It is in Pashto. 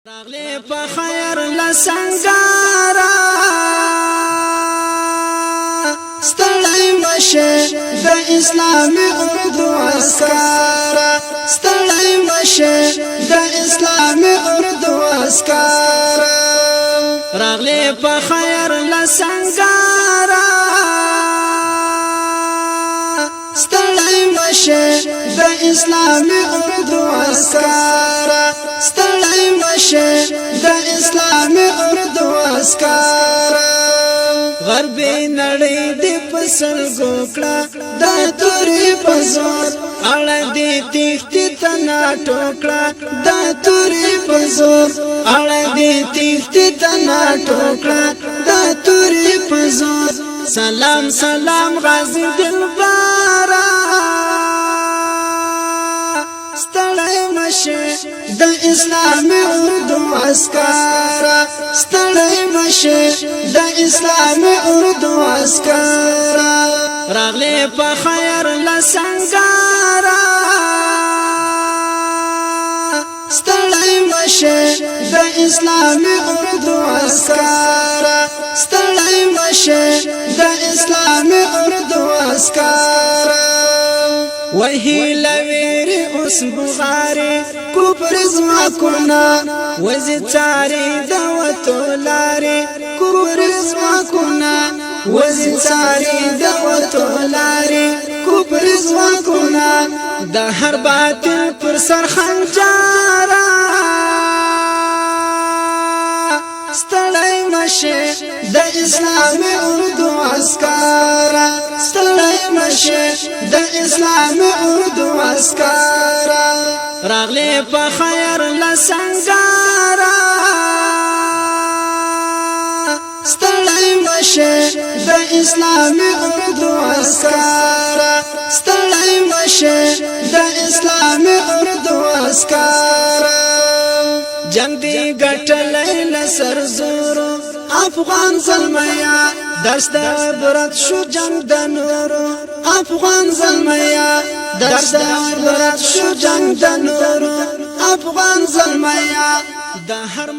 راغلی په خیر لسنګارا ستړی مشه د اسلامي اردو عسکرا ستړی مشه د اسلامي اردو عسکرا راغلی په خیر لسنګارا ستړی مشه د اسلامي اردو عسکرا ستړی مشه د اسلامي اردو عسکرا غربي نړۍ دې پسل ګوکړه د توري پزور اړه دې تختی تنا ټوکړه د توري پزور اړه دې تختی تنا ټوکړه د توري پزور سلام سلام غازی دلبارا ستړی مشه د اسلامي اردو عسکرا ستړی مشه د اسلامي اردو عسکرا راغلی په خیر لسنګارا ستړی مشه د اسلامي اردو عسکرا ستړی مشه د اسلامي اردو عسکرا وهي لويري اوس بغاري كبر زماكنا وزتاري دوتولاري كبر زماكنا وزتاري دوتولاري كبر زماكنا ده هر باطل پر سر خنجارا ستړی مشه د اسلامي اردو عسکرا ستړی مشه د اسلامي اردو عسکرا راغلی په خیر لسنګارا ستړی مشه د اسلامي اردو عسکرا ستړی مشه د اسلامي اردو عسکرا جنگ دی ګټلای لسر زورو افغان زلمیا درس د عبرت شو جنگ د نورو افغان زلمیا درس د عبرت شو جنگ د نورو افغان زلمیا د هر